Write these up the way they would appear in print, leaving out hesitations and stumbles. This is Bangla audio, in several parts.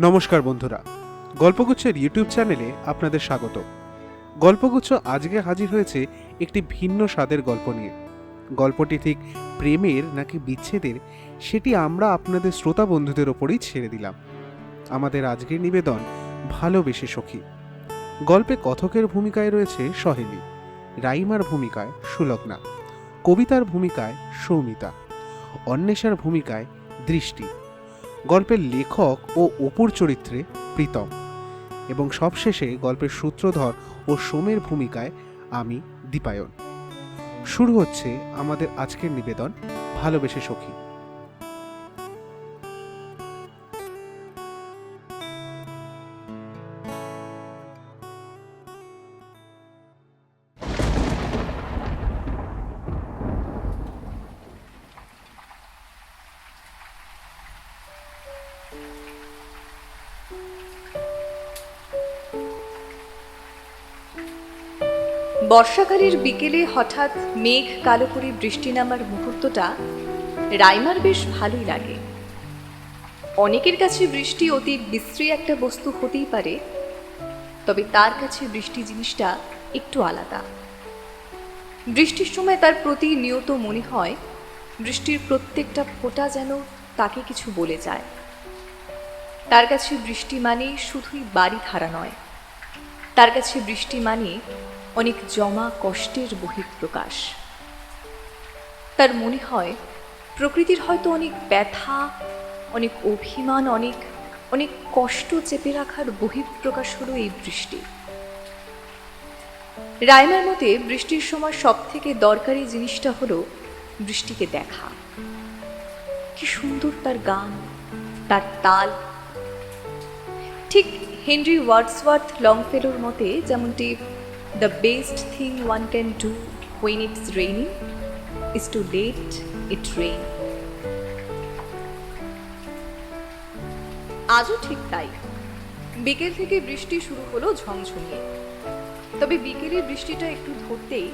নমস্কার বন্ধুরা, গল্পগুচ্ছের ইউটিউব চ্যানেলে আপনাদের স্বাগত। গল্পগুচ্ছ আজকে হাজির হয়েছে একটি ভিন্ন স্বাদের গল্প নিয়ে। গল্পটি ঠিক প্রেমের নাকি বিচ্ছেদের, সেটি আমরা আপনাদের শ্রোতা বন্ধুদের ওপরেই ছেড়ে দিলাম। আমাদের আজকের নিবেদন ভালোবেসে সখী। গল্পে কথকের ভূমিকায় রয়েছে সহেলী, রাইমার ভূমিকায় সুলগ্না, কবিতার ভূমিকায় সৌমিতা, অন্বেষার ভূমিকায় দৃষ্টি, গল্পের লেখক ও অপুর চরিত্রে প্রীতম, এবং সবশেষে গল্পের সূত্রধর ও সোমের ভূমিকায় আমি দীপায়ন। শুরু হচ্ছে আমাদের আজকের নিবেদন ভালোবেসে সখী। বর্ষাকালের বিকেলে হঠাৎ মেঘ কালো করে বৃষ্টি নামার মুহূর্তটা রাইমার বেশ ভালোই লাগে। অনেকের কাছে বৃষ্টি অতি বিশ্রী একটা বস্তু হতেই পারে, তবে তার কাছে বৃষ্টি জিনিসটা একটু আলাদা। বৃষ্টির সময় তার প্রতি নিয়ত মনে হয় বৃষ্টির প্রত্যেকটা ফোঁটা যেন তাকে কিছু বলে যায়। তার কাছে বৃষ্টি মানে শুধুই বাড়ি খাড়া নয়, তার কাছে বৃষ্টি মানে অনেক জমা কষ্টের বহিঃপ্রকাশ। তার মনে হয় প্রকৃতির হয়তো অনেক ব্যথা, অনেক অভিমান, অনেক অনেক কষ্ট চেপে রাখার বহিঃপ্রকাশ হলো এই বৃষ্টি। রাইমার মতে বৃষ্টির সময় সব থেকে দরকারি জিনিসটা হলো বৃষ্টিকে দেখা। কি সুন্দর তার গান, তার তাল। ঠিক হেনরি ওয়ার্ডসওয়ার্থ লংফেলোর মতে যেমনটি "The best thing one can do when it's raining is to let it rain." আজও ঠিক তাই। বিকেল থেকে বৃষ্টি শুরু হলো ঝমঝমিয়ে। তবে বিকেলের বৃষ্টিটা একটু ধরতেই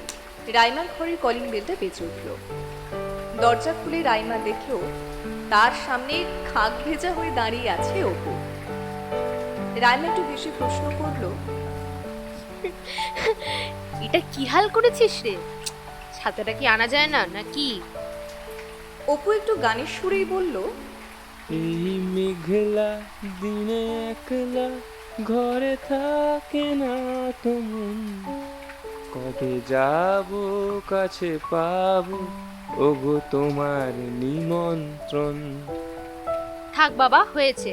রাইমার ঘরের কলিং বেলটা বেজে উঠল। দরজা খুলে রাইমা দেখল তার সামনে খাক ভেজা হয়ে দাঁড়িয়ে আছে অপু। রাইমা একটু হেসে প্রশ্ন করলো, এটা কি হাল করেছিস রে? ছাতাটা কি আনা যায় না নাকি? অপু একটু গানের সুরেই বলল, এই মেঘলা দিনে একলা ঘরে থাকে না তো মন, কবে যাব কাছে পাবো ওগো তোমার নিমন্ত্রণ। থাক বাবা, হয়েছে।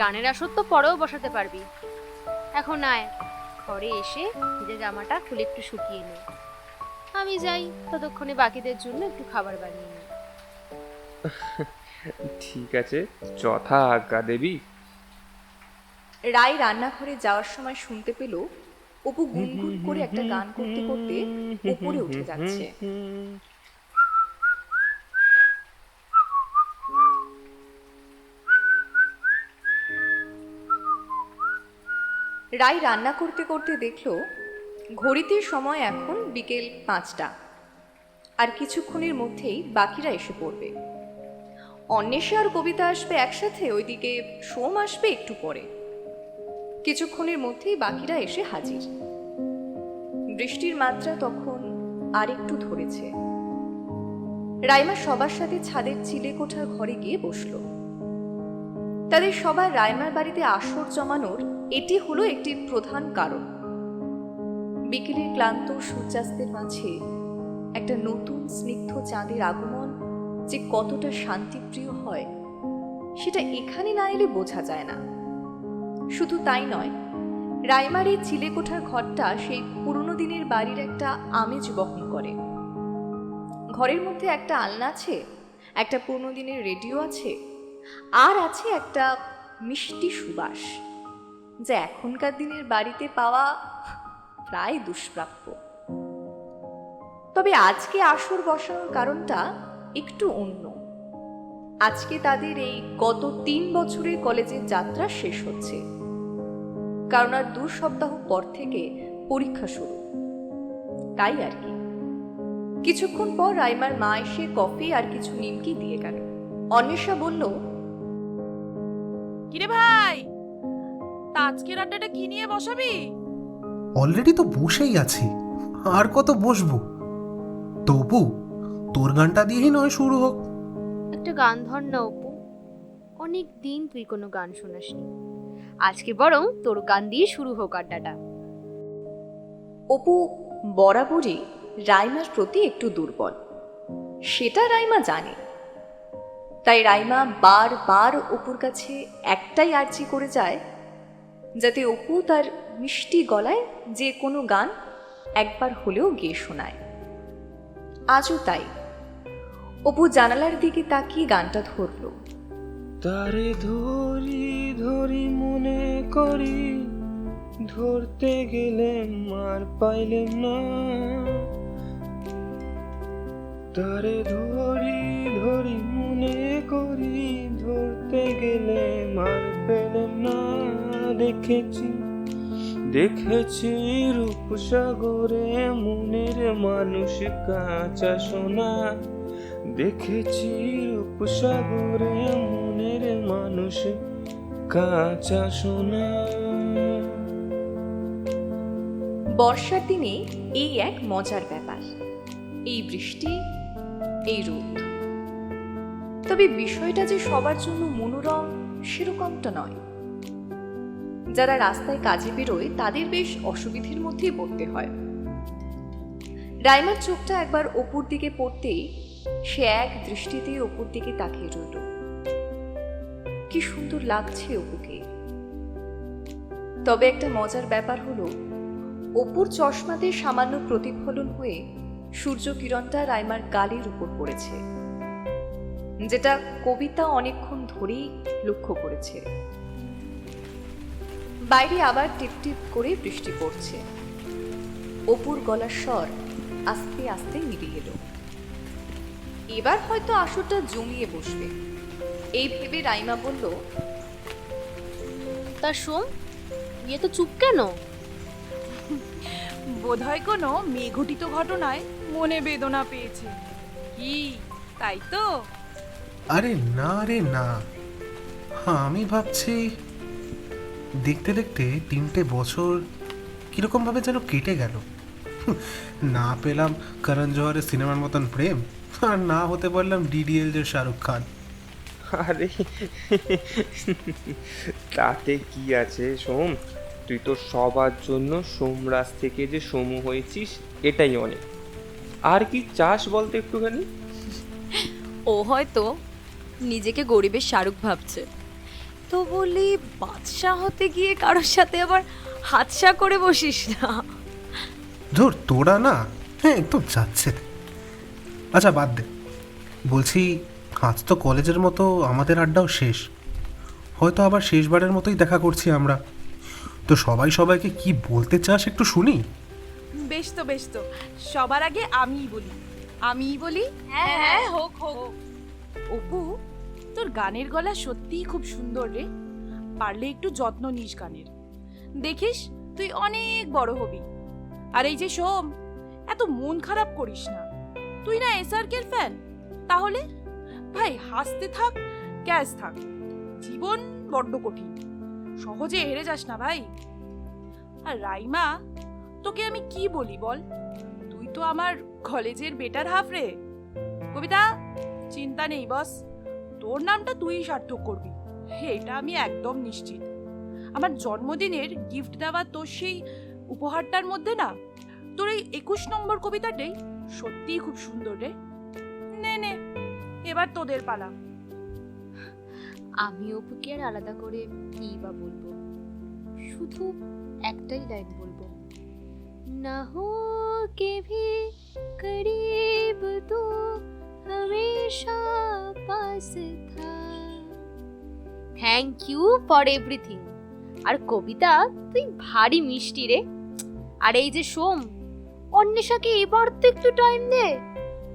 গানের আসর তো পরেও বসাতে পারবি। এখন আয়, ঘরে এসে ভিজে জামাটা খুলে একটু শুকিয়ে নে। আমি যাই, ততক্ষণে বাকিদের জন্য একটু খাবার বানিয়ে নে। ঠিক আছে, যথা আজ্ঞা দেবী। রাই রান্নাঘরে যাওয়ার সময় শুনতে পেল অপু গুনগুন করে একটা গান করতে করতে উপরে উঠে যাচ্ছে। রাই রান্না করতে করতে দেখল ঘড়িতে সময় এখন বিকেল 5টা, আর কিছুক্ষণের মধ্যেই বাকিরা এসে পড়বে। অন্বেষা আর কবিতা আসবে একসাথে, ওইদিকে সোম আসবে একটু পরে। কিছুক্ষণের মধ্যেই বাকিরা এসে হাজির। বৃষ্টির মাত্রা তখন আর একটু ধরেছে। রাইমা সবার সাথে ছাদের চিলেকোঠার ঘরে গিয়ে বসল। তাদের সবার রাইমার বাড়িতে আসর জমানোর এটি হলো একটি প্রধান কারণ। বিকেলের ক্লান্ত সূর্যাস্তের মাঝে একটা নতুন স্নিগ্ধ চাঁদের আগমন যে কতটা শান্তিপ্রিয় হয় সেটা এখানে না এলে বোঝা যায় না। শুধু তাই নয়, রাইমার এই চিলেকোঠার ঘরটা সেই পুরনো দিনের বাড়ির একটা আমেজ বহন করে। ঘরের মধ্যে একটা আলনা আছে, একটা পুরনো দিনের রেডিও আছে, আর আছে একটা মিষ্টি সুবাস, যা এখনকার দিনের বাড়িতে পাওয়া প্রায় দুষ্প্রাপ্য। তবে আজকে আসর বসানোর কারণটা একটু অন্য। আজকে তাদের এই গত 3 বছরের কলেজের যাত্রা শেষ হচ্ছে, কারণ আর 2 সপ্তাহ পর থেকে পরীক্ষা শুরু। তাই আর কি। কিছুক্ষণ পর রাইমার মা এসে কফি আর কিছু নিমকি দিয়ে গেল। অন্বেষা বলল, কিরে ভাই, তা আজকের আড্ডাটা কি নিয়ে বসাবি? অলরেডি তো বসেই আছি, আর কত বসবো? তবু তোর গানটা দিয়েই নয় শুরু হোক। একটা গান ধর না অপু, অনেক দিন তুই কোনো গান শোনাসনি। আজকে বরং তোর গান দিয়ে শুরু হোক আড্ডাটা। অপু বরাবরই রাইমার প্রতি একটু দুর্বল, সেটা রাইমা জানে। তাই রাইমা বারবার অপুর কাছে একটাই আর্জি করে যায়, যাতে অপু তার মিষ্টি গলায় যে কোনো গান একবার হলেও গেয়ে শোনায়। আজও তাই। অপু জানালার দিকে তাকিয়ে গানটা ধরল। তারে ধরি ধরি মনে করি, ধরতে গেলে মার পাইলেন না। তারে ধরি ধরি মনে করি, ধরতে গেলে মার পেলেন না। দেখেছি দেখেছি রূপসাগরে মনের মানুষ কাঁচা সোনা। দেখেছি রূপসাগরে মনের মানুষ কাঁচা সোনা। বর্ষার দিনে এই এক মজার ব্যাপার, এই বৃষ্টি, এই রোদ। তবে বিষয়টা যে সবার জন্য মনোরম সেরকমটা নয়। যারা রাস্তায় কাজে বেরোয় তাদের বেশ অসুবিধের মধ্যেই পড়তে হয়। রাইমার চোখটা একবার অপুর দিকে পড়তেই সে এক দৃষ্টিতে অপুর দিকে তাকিয়ে রইল। কি সুন্দর লাগছে অপুকে। তবে একটা মজার ব্যাপার হলো, অপুর চশমাতে সামান্য প্রতিফলন হয়ে সূর্য কিরণটা রাইমার গালের উপর পড়েছে, যেটা কবিতা অনেকক্ষণ ধরেই লক্ষ্য করেছে। বাইরে আবার টিপ টিপ করে বৃষ্টি পড়ছে। অপুর গলার স্বর আস্তে আস্তে নিভে এলো। এবার হয়তো আসরটা জমিয়ে বসবে, এই ভেবে রাইমা বলল, তা শোন, ইয়ে তো চুপ কেন? বোধহয় কোনো মেঘঘটিত ঘটনায় মনে বেদনা পেয়েছে। কি তাই তো? আরে না রে না, আমি ভাবছি দেখতে দেখতে 3টে বছর কিরকম ভাবে যেন কেটে গেল। না পেলাম করণ জোহরের সিনেমার মতন প্রেম, আর না হতে পারলাম ডিডিএল যে শাহরুখ খান। আরে তাতে কি আছে সোম, তুই তো সবার জন্য সোমরাজ থেকে যে সোমু হয়েছিস এটাই অনেক। আর কি চাস বলতে একটুখানি? ও হয়তো নিজেকে গরিবের শাহরুখ ভাবছে, তো বলি বাদশা হতে গিয়ে কারোর সাথে আবার হাতশা করে বসিস না। ধর তোরা না, হ্যাঁ একদম যাচ্ছে। আচ্ছা বাদ দে, বলছি আজ তো কলেজের মতো আমাদের আড্ডাও শেষ, হয়তো আবার শেষবারের মতোই দেখা করছি আমরা। তো সবাই সবাইকে কি বলতে চাস একটু শুনি। বেশ তো বেশ তো, সবার আগে আমিই বলি। হ্যাঁ হোক হোক। অপু, তোর গানের গলা সত্যিই খুব সুন্দর রে। পারলে একটু যত্ন নিস গানের, দেখিস তুই অনেক বড় হবি। আর এই যে সোম, এত মন খারাপ করিস না। তুই না এসআরকের ফ্যান, তাহলে ভাই হাসতে থাক, ক্যাশ থাক। জীবন বড্ড কঠিন, সহজে হেরে যাস না ভাই। আর রাইমা, তোকে আমি কি বলি বল, তুই তো আমার কলেজের বেটার হাফ রে। কবিতা, চিন্তা নেই বস, তোর নামটা তুই সার্থক করবি, এটা আমি একদম নিশ্চিত। আমার জন্মদিনের গিফট দেওয়া তোর সেই উপহারটার মধ্যে না, তোর এই 21 নম্বর কবিতাটাই সত্যিই খুব সুন্দর রে। নে নে, এবার তোদের পালা। আমি অপুকে আর আলাদা করে কি বা বলবো, শুধু একটাই লাইন বলবো, না হো কে ভি করিব তো হমেশা পাস থা। Thank you for everything. আর কবিতা, তুই ভারী মিষ্টি রে। আর এই যে সোম, অন্বেষাকে এবার তো একটু টাইম দে।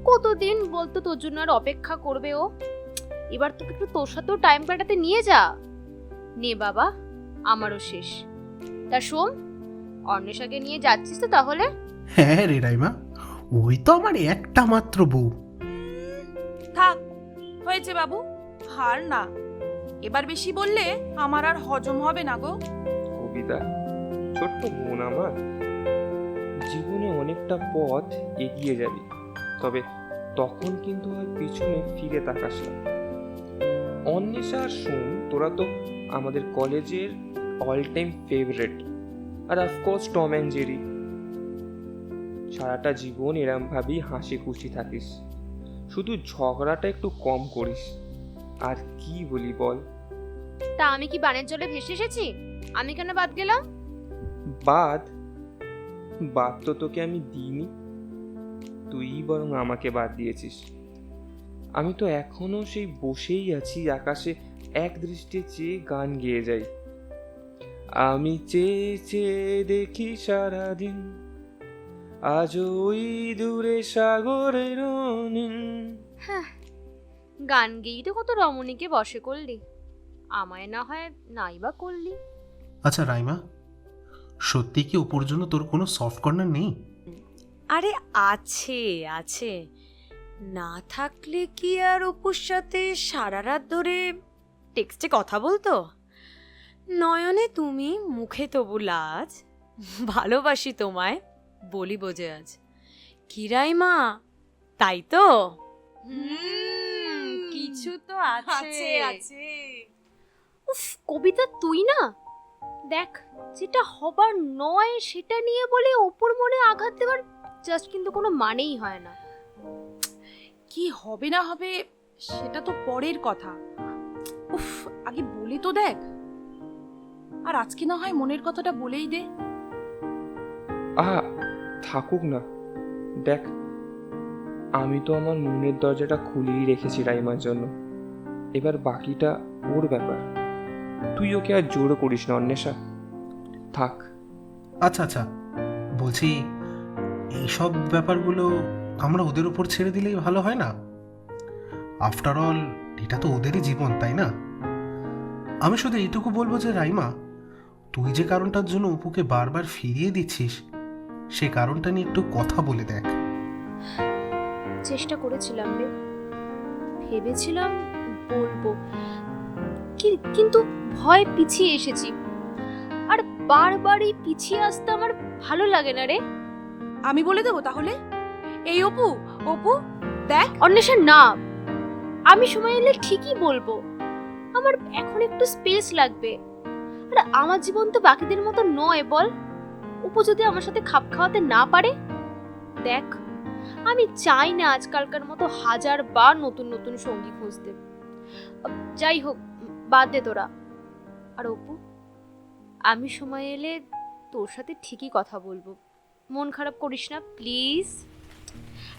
কতদিন বলতো তোর জন্য আর অপেক্ষা করবে ও? এবার তোকে একটু তোর সাথেও টাইম কাটাতে নিয়ে যা। নে বাবা, আমারও শেষ। তা সোম, অন্বেষাকে নিয়ে যাচ্ছিস তো তাহলে? হ্যাঁ রে রাইমা, ওই তো আমার একটা মাত্র বউ। থাক, হয়েছে বাবু, হার না। এবার বেশি বললে আমার আর হজম হবে না গো। কবিতা, ছোট্ট বোন আমার, জীবনে অনেকটা পথ এগিয়ে যাবি, তবে তখন কিন্তু আর পিছনে ফিরে তাকাস না। অন্বেষা আর সোম, তোরা তো আমাদের কলেজের অল টাইম ফেভারিট, আর অফকোর্স টম অ্যান্ড জেরি। সারাটা জীবন এরম ভাবেই হাসি খুশি থাকিস, শুধু ঝগড়াটা একটু কম করিস। আর কি বলি বল? তা আমি কি বানের জলে ভেসে এসেছি? আমি কেন বাদ গেলাম? বাদ বাদ তো তোকে আমি দিইনি, তুই বরং আমাকে বাদ দিয়েছিস। আমি তো এখনো সেই বসেই আছি আকাশে, এক দৃষ্টে চেয়ে গান গেয়ে যাই। আমি চেয়ে চেয়ে দেখি সারাদিন, আজ ওই দূরে সাগরের নীল। হ্যাঁ, গান গেয়েই তো কত রমণীকে বশে করলি, আমায় না হয় নাই বা করলি। আচ্ছা রাইমা, সত্যি কি অপুর জন্য তোর কোনো সফট কর্নার নেই? আরে আছে আছে, না থাকলে কি আর অপুর সাথে সারা রাত ধরে টেক্সটে কথা বলতো? নয়নে তুমি, মুখে তবু লাজ, ভালোবাসি তোমায় বলি বোঝে আজ। কি রাইমা, তাই তো? কিছু তো আছে। আছে। উফ কবিতা, তুই না দেখ, যেটা হবার নয় সেটা নিয়ে বলে অপুর মনে আঘাত দেওয়ার জাস্ট কিন্তু কোনো মানেই হয় না। কি হবে না হবে সেটা তো পরের কথা। উফ, আগে বলে তো দেখ। আর আজকে না হয় মনের কথাটা বলেই দে। আহা, থাকুক না। দেখ, আমি তো আমার মনের দরজাটা খুলেই রেখেছি রাইমার জন্য, এবার বাকিটা ওর ব্যাপার। তুই ওকে আর জোর করিস না অন্বেষা, থাক। আচ্ছা আচ্ছা, বলছি এইসব ব্যাপারগুলো আমরা ওদের উপর ছেড়ে দিলেই ভালো হয় না? আফটার অল এটা তো ওদেরই জীবন, তাই না? আমি শুধু এইটুকু বলবো যে রাইমা, তুই যে কারণটার জন্য অপুকে বারবার ফিরিয়ে দিচ্ছিস, সে কারণটা নিয়ে একটু কথা বলে দেখ। চেষ্টা করেছিলাম রে, ভেবেছিলাম বলবো, কিন্তু ভয় পিছিয়ে এসেছি। আর বারবারই পিছিয়ে আসতে আমার ভালো লাগে না রে। আমি বলে দেবো তাহলে। এই অপু, অপু দেখ। অন্বেষা না, আমি সময় এলে ঠিকই বলবো, আমার এখন একটু স্পেস লাগবে। আর আমার জীবন তো বাকিদের মতো নয় বল। অপু যদি আমার সাথে খাপ খাওয়াতে না পারে, দেখ আমি চাই না আজকালকার মতো 1000 বার নতুন নতুন সঙ্গী খুঁজতে। যাই হোক, বাদ দে তোরা। আর অপু, আমি সময় এলে তোর সাথে ঠিকই কথা বলবো, মন খারাপ করিস না প্লিজ।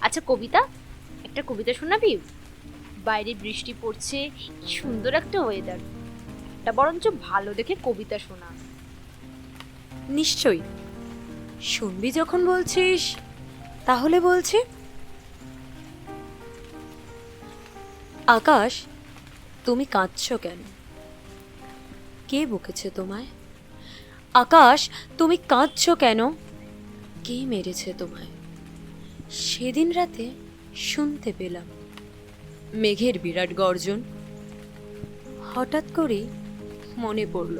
আচ্ছা কবিতা, একটা কবিতা শোনাবি? বাইরে বৃষ্টি পড়ছে, কি সুন্দর একটা ওয়েদার, একটা বরঞ্চ ভালো দেখে কবিতা শোনা। নিশ্চয়ই, শুনবি যখন বলছিস তাহলে বলছি। আকাশ, তুমি কাঁদছো কেন? কে বকেছে তোমায়? আকাশ, তুমি কাঁদছো কেন? কে মেরেছে তোমায়? সেদিন রাতে শুনতে পেলাম মেঘের বিরাট গর্জন। হঠাৎ করে মনে পড়ল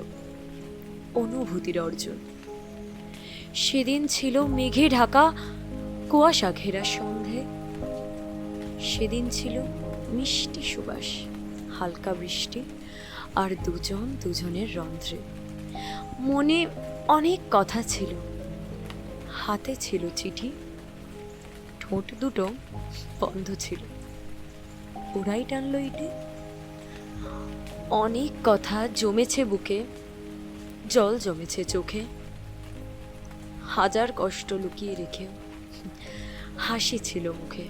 অনুভূতির অর্জন। সেদিন ছিল মেঘে ঢাকা কুয়াশা ঘেরা সন্ধে। সেদিন ছিল মিষ্টি সুবাস, হালকা বৃষ্টি, আর দুজন দুজনের রন্ধ্রে। মনে অনেক কথা ছিল, হাতে ছিল চিঠি, ঠোঁট দুটো বন্ধ ছিল, ওরাই টানলো ইটে। অনেক কথা জমেছে বুকে, জল জমেছে চোখে। 1000 কষ্ট লুকিয়ে রেখেও হাসি ছিল মুখে।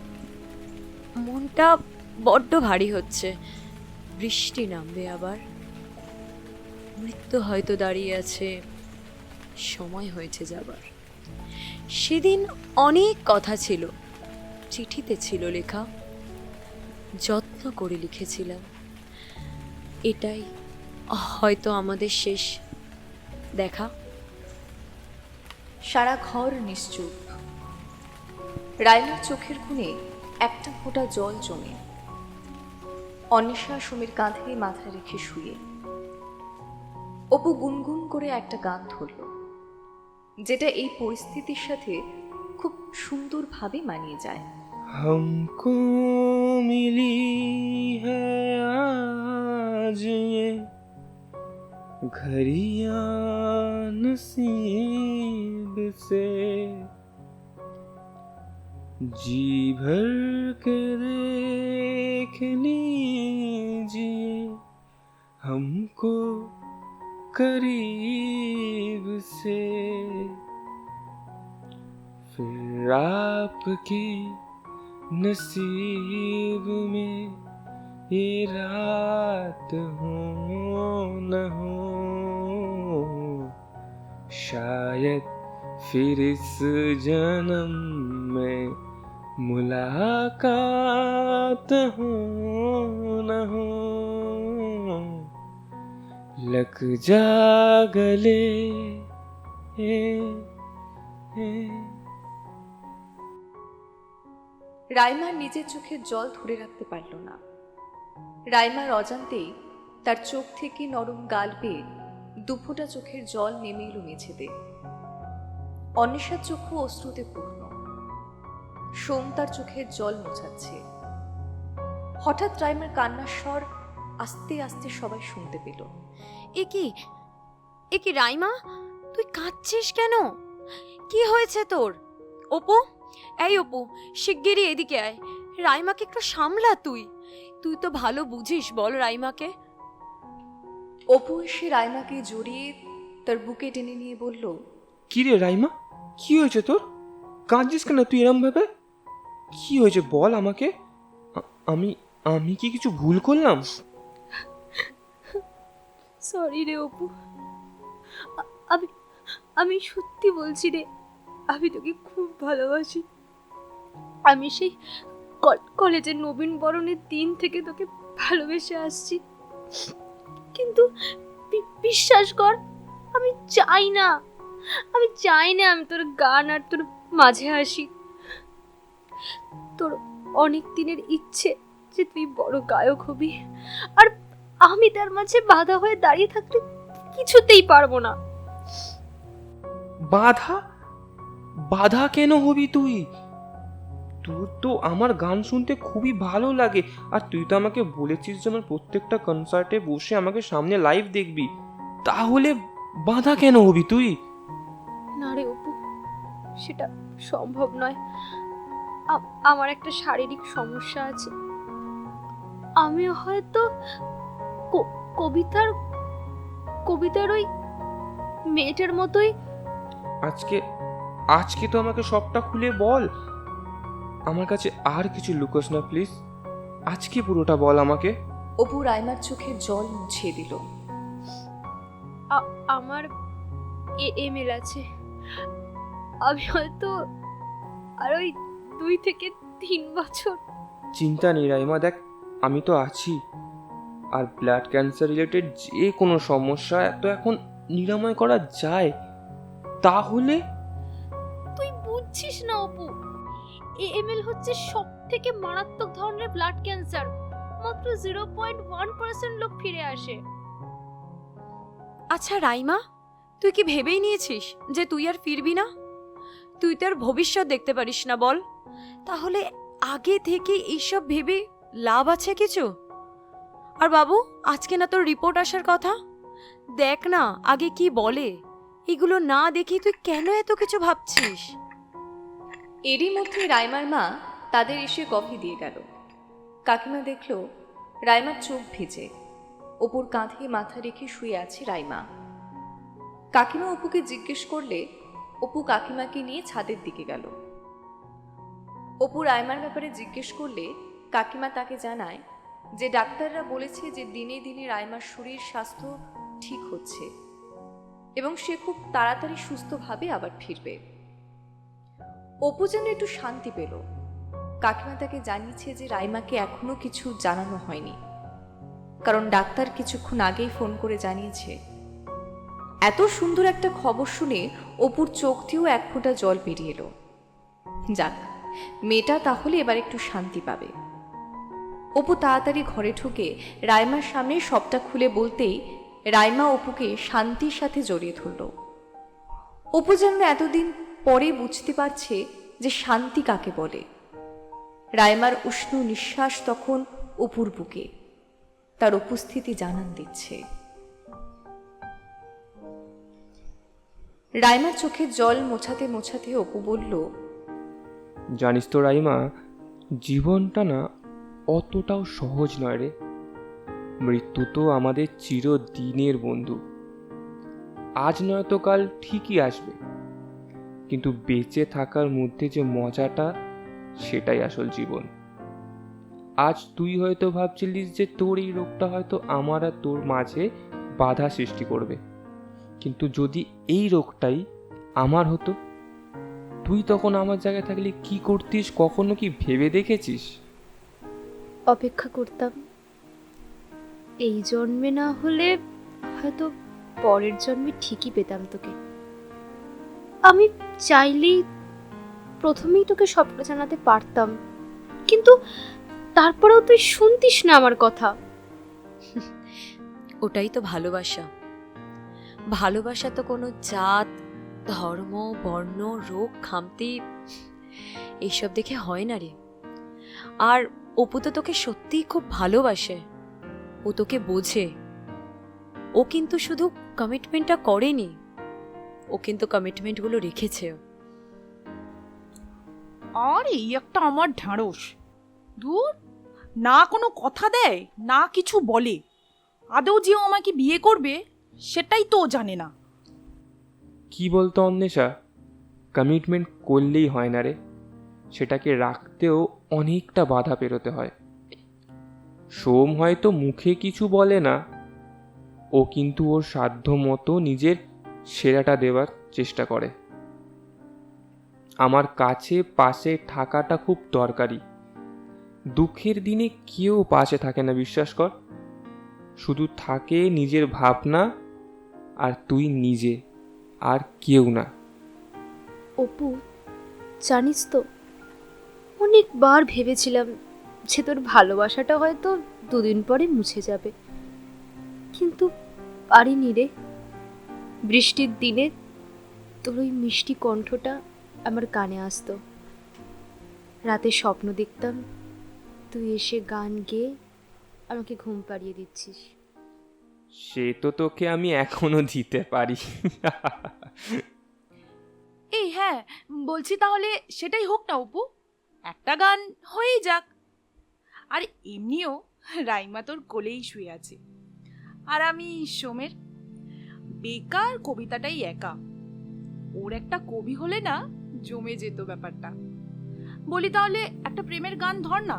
মনটা বড্ড ভারী হচ্ছে, বৃষ্টি নামবে আবার। মৃত্যু হয়তো দাঁড়িয়ে আছে, সময় হয়েছে যাবার। সেদিন অনেক কথা ছিল, চিঠিতে ছিল লেখা, যত্ন করে লিখেছিলাম। এটাই হয়তো আমাদের শেষ দেখা। সারা ঘর নিশ্চুপ, রাইমার চোখের কোণে একটা ফোঁটা জল জমে। অন্বেষা সুমির কাঁধে মাথা রেখে শুয়ে। অপু গুনগুন করে একটা গান ধরল, যেটা এই পরিস্থিতির সাথে খুব সুন্দরভাবে মানিয়ে যায়। हमको मिली है आज ये घड़ियां नसीब से, जी भर के देख लीजिए हमको करीब से, फिर आपके नसीब में ये रात हो न हो, शायद फिर इस जन्म में मुलाकात हो न हो, लग जा गले রাইমার নিজের চোখের জল ধরে রাখতে পারল না। রাইমার অজান্তেই তার চোখ থেকে নরম গাল বেয়ে দুফোঁটা চোখের জল নেমে এলো মেঝেতে। অন্বেষার চক্ষু অশ্রুতে পূর্ণ। সোম তার চোখের জল মোছাচ্ছে। হঠাৎ রাইমার কান্নার স্বর আস্তে আস্তে সবাই শুনতে পেল। এ কি রাইমা, তুই কাঁদছিস কেন? কি হয়েছে তোর? অপু, এই অপু, শিগগিরই এদিকে আয়। রাইমাকে একটু সামলা তুই তো ভালো বুঝিস, বল রাইমাকে। অপু এসে রাইমাকে জড়িয়ে তার বুকে টেনে নিয়ে বলল, কি রে রাইমা, কি হয়েছে তোর? কাঁদছিস কেন তুই এরম ভাবে? কি হয়েছে বল আমাকে। আমি কি কিছু ভুল করলাম? সরি রে অপু, আমি সত্যি বলছি রে, আমি তোকে খুব ভালোবাসি। আমি সেই কলেজের নবীন বরণের দিন থেকে তোকে ভালোবেসে আসছি, কিন্তু বিশ্বাস কর, আমি চাই না আমি তোর গান আর তোর মাঝে আসি। তোর অনেক দিনের ইচ্ছে যে তুই বড় গায়ক হবি, আর আমি তার মাঝে বাধা হয়ে দাঁড়িয়ে থাকতে কিছুতেই পারবো না। বাধা কেন হবি তুই? তোর তো আমার গান শুনতে খুবই ভালো লাগে, আর তুই তো আমাকে বলেছিস যে আমার প্রত্যেকটা কনসার্টে বসে আমাকে সামনে লাইভ দেখবি, তাহলে বাধা কেন হবি তুই? না রে অপু, সেটা সম্ভব নয়। আমার একটা শারীরিক সমস্যা আছে। আমি হয়তো কবিতার ওই মেয়েটার মতোই। আজকে তো আমাকে সবটা খুলে বল, আমার কাছে আর কিছু লুকোস না প্লিজ, আজকে পুরোটা বল আমাকে। অপু রাইমার চোখের জল মুছিয়ে দিল। আমার এমএল আছে। আমি হয়তো আর ওই 2 থেকে 3 বছর। চিন্তা নেই রাইমা, দেখ আমি তো আছি। আর ব্লাড ক্যান্সার রিলেটেড যে কোনো সমস্যা তো এখন নিরাময় করা যায়। তাহলে তুই বুঝছিস না অপু, এএমএল হচ্ছে সব থেকে মারাত্মক ধরনের ব্লাড ক্যান্সার। মাত্র 0.1% লোক ফিরে আসে। আচ্ছা রাইমা, তুই কি ভেবেই নিয়েছিস যে তুই আর ফিরবি না? তুই তো আর ভবিষ্যৎ দেখতে পারিস না, বল? তাহলে আগে থেকে এইসব ভেবে লাভ আছে কিছু? আর বাবু, আজকে না তোর রিপোর্ট আসার কথা, দেখ না আগে কি বলে। এগুলো না দেখি তুই কেন এত কিছু ভাবছিস? এরই মধ্যে রাইমার মা তাদের এসে কফি দিয়ে গেল। কাকিমা দেখল রাইমার চোখ ভিজে। অপুর কাঁধে মাথা রেখে শুয়ে আছে রাইমা। কাকিমা অপুকে জিজ্ঞেস করলে অপু কাকিমাকে নিয়ে ছাদের দিকে গেল। অপু রাইমার ব্যাপারে জিজ্ঞেস করলে কাকিমা তাকে জানায় যে ডাক্তাররা বলেছে যে দিনে দিনে রাইমার শরীর স্বাস্থ্য ঠিক হচ্ছে এবং সে খুব তাড়াতাড়ি সুস্থভাবে আবার ফিরবে। অপু যেন একটু শান্তি পেল। কাকিমা তাকে জানিয়েছে যে রাইমাকে এখনো কিছু জানানো হয়নি, কারণ ডাক্তার কিছুক্ষণ আগেই ফোন করে জানিয়েছে। এত সুন্দর একটা খবর শুনে অপুর চোখ দিয়েও এক ফোঁটা জল বেরিয়ে এলো। যাক, মেয়েটা তাহলে এবার একটু শান্তি পাবে। অপু তাড়াতাড়ি ঘরে ঢুকে রাইমার সামনে সবটা খুলে বলতেই রাইমা অপুকে শান্তির সাথে জড়িয়ে ধরল। অপু যেন এতদিন পরে বুঝতে পারছে যে শান্তি কাকে বলে। রাইমার উষ্ণ নিঃশ্বাস তখন অপুর বুকে, তার উপস্থিতি জানান দিচ্ছে। রাইমার চোখে জল মোছাতে মোছাতে অপু বলল, জানিস তো রাইমা, জীবনটা না অতটাও সহজ নয় রে। মৃত্যু তো আমাদের চিরদিনের বন্ধু। আজ নয়তো কাল ঠিকই আসবে, কিন্তু বেঁচে থাকার মধ্যে যে মজাটা, সেটাই আসল জীবন। আজ তুই হয়তো ভাবছিলিস যে তোর এই রোগটা হয়তো আমার আর তোর মাঝে বাধা সৃষ্টি করবে, কিন্তু যদি এই রোগটাই আমার হতো, তুই তখন আমার জায়গায় থাকলে কি করতিস কখনো কি ভেবে দেখেছিস? অপেক্ষা করতাম। এই জন্মে না হলে হয়তো পরের জন্মে ঠিকই পেতাম তোকে। আমি চাইলেই প্রথমেই তোকে সবটা জানাতে পারতাম, কিন্তু তারপরেও তুই শুনতিস না আমার কথা। ওটাই তো ভালোবাসা। ভালোবাসা তো কোনো জাত, ধর্ম, বর্ণ, রোগ, খামতি এইসব দেখে হয় না রে। আর অপু তো তোকে সত্যিই খুব ভালোবাসে, ও তোকে বোঝে। ও কিন্তু শুধু কমিটমেন্টটা করেনি, ও কিন্তু কমিটমেন্টগুলো রেখেছে। আর এই একটা আমার ঢ্যাঁড়স, দূর, না কোনো কথা দেয় না কিছু বলে। আদৌ যে ও আমাকে বিয়ে করবে সেটাই তো ও জানে না। কি বলতো অন্বেষা, কমিটমেন্ট করলেই হয় না রে, সেটাকে রাখতেও অনেকটা বাধা পেরোতে হয়। সোম হয়তো মুখে কিছু বলে না, ও কিন্তু ওর সাধ্য মতো নিজের সেরাটা দেওয়ার চেষ্টা করে। আমার কাছে পাশে থাকাটা খুব দরকারি। দুঃখের দিনে কেউ পাশে থাকে না, বিশ্বাস কর। শুধু থাকে নিজের ভাবনা, আর তুই নিজে, আর কেউ না। অপু, জানিস তো, অনেকবার ভেবেছিলাম যে তোর ভালোবাসাটা হয়তো দুদিন পরে মুছে যাবে, কিন্তু পারিনি রে। বৃষ্টির দিনে তোর ওই মিষ্টি কণ্ঠটা আমার কানে আসতো। রাতে স্বপ্ন দেখতাম তুই এসে গান গেয়ে আমাকে ঘুম পাড়িয়ে দিচ্ছিস। সে তো তোকে আমি এখনো দিতে পারি। এই হ্যাঁ, বলছি তাহলে সেটাই হোক না অপু, একটা গান হয়েই যাক। আর এমনিও রাইমা তোর কোলেই শুয়ে আছে, আর আমি সোমের। বেকার কবিতাটাই একা, ওর একটা কবি হলে না জমে যেত ব্যাপারটা। বলি তাহলে একটা প্রেমের গান ধর না।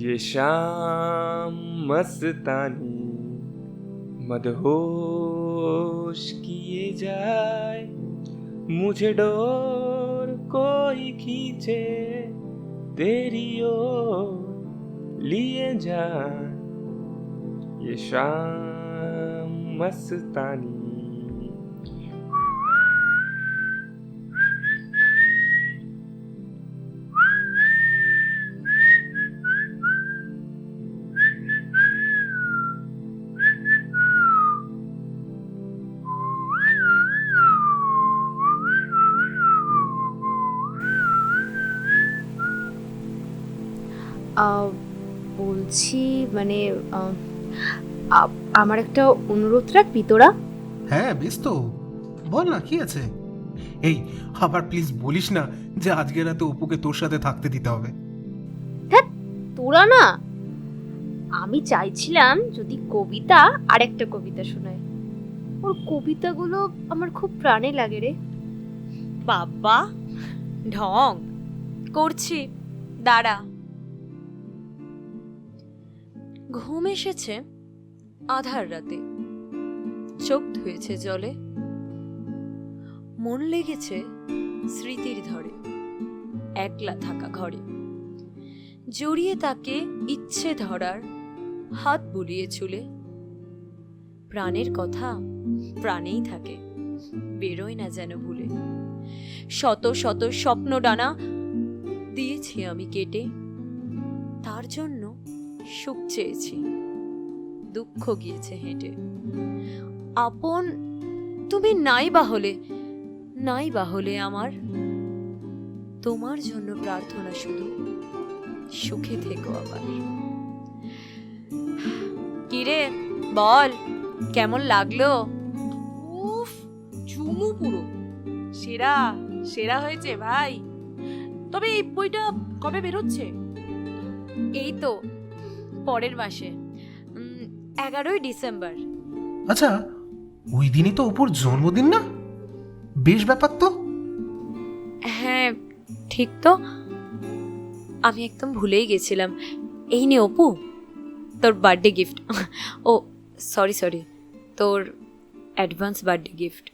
ये शाम मस्तानी मदहोश किए जाए, मुझे डोर कोई खींचे तेरी ओर लिए जाए, ये शाम मस्तानी। বলছি মানে আমার একটা অনুরোধ রাখবি তোরা? হ্যাঁ বেশ তো, বল না কি আছে। এই আবার প্লিজ বলিস না যে আজকে রাতে অপুকে তোর সাথে থাকতে দিতে হবে। তোরা না, আমি চাইছিলাম যদি কবিতা আর একটা কবিতা শোনায়। ওর কবিতাগুলো আমার খুব প্রাণে লাগে রে। বাবা, ঢং করছি, দাঁড়া। ঘুম এসেছে আধার রাতে, চোখ ধুয়েছে জলে, মন লেগেছে স্মৃতির ধরে, একলা থাকা ঘরে। জড়িয়ে তাকে ইচ্ছে ধরার, হাত বুলিয়ে চুলে। প্রাণের কথা প্রাণেই থাকে, বেরোয় না যেন ভুলে। শত শত স্বপ্ন ডানা দিয়েছি আমি কেটে, তার জন্য সুখ চেয়েছি, দুঃখ গিয়েছে হেঁটে। আপন তুমি নাই বাহলে আমার, তোমার জন্য প্রার্থনা শুধু সুখে থেকো আবার। কিরে বল, কেমন লাগলো? উফ, চুমু পুরো সেরা সেরা হয়েছে ভাই। তবে এই বইটা কবে বেরোচ্ছে? এই তো পরের মাসে, 11ই ডিসেম্বর। আচ্ছা, ওই দিনই তো অপুর জন্মদিন না? বেশ ব্যাপার তো। হ্যাঁ ঠিক তো, আমি একদম ভুলেই গেছিলাম। এই নে অপু, তোর বার্থডে গিফট। ও সরি, তোর অ্যাডভান্স বার্থডে গিফট।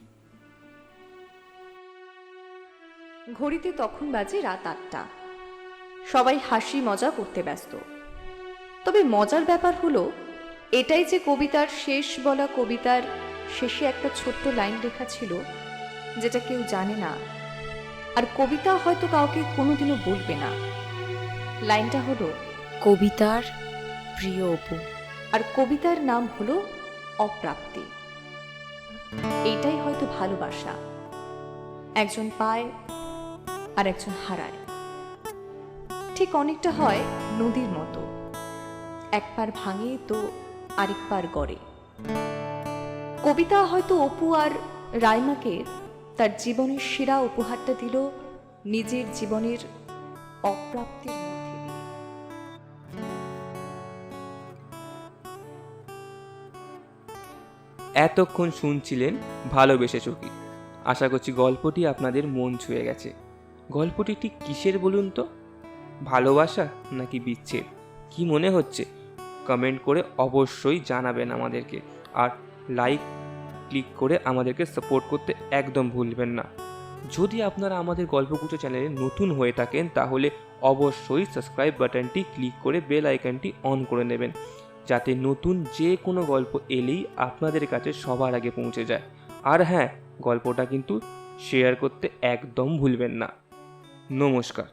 ঘড়িতে তখন বাজে রাত 8টা। সবাই হাসি মজা করতে ব্যস্ত। তবে মজার ব্যাপার হলো এটাই যে কবিতার শেষ বলা কবিতার শেষে একটা ছোট্ট লাইন লেখা ছিল, যেটা কেউ জানে না, আর কবিতা হয়তো কাউকে কোনোদিনও বলবে না। লাইনটা হলো, কবিতার প্রিয় অপু। আর কবিতার নাম হলো অপ্রাপ্তি। এইটাই হয়তো ভালোবাসা, একজন পায় আর একজন হারায়। ঠিক অনেকটা হয় নদীর মতো, একবার ভাঙে তো আরেকবার গড়ে। কবিতা হয়তো অপু আর রাইমাকে তার জীবনের সেরা উপহারটা দিল নিজের জীবনের অপ্রাপ্তির মধ্যে দিয়ে। এতক্ষণ শুনছিলেন ভালোবেসেছো কি। আশা করছি গল্পটি আপনাদের মন ছুঁয়ে গেছে। গল্পটি ঠিক কিসের বলুন তো? ভালোবাসা নাকি বিচ্ছেদ? কি মনে হচ্ছে কমেন্ট করে অবশ্যই জানাবেন আমাদেরকে। আর লাইক ক্লিক করে আমাদেরকে সাপোর্ট করতে একদম ভুলবেন না। যদি আপনারা আমাদের গল্পগুচ্ছ চ্যানেলে নতুন হয়ে থাকেন তাহলে অবশ্যই সাবস্ক্রাইব বাটনটি ক্লিক করে বেল আইকনটি অন করে নেবেন, যাতে নতুন যে কোনো গল্প এলেই আপনাদের কাছে সবার আগে পৌঁছে যায়। আর হ্যাঁ, গল্পটা কিন্তু শেয়ার করতে একদম ভুলবেন না। নমস্কার।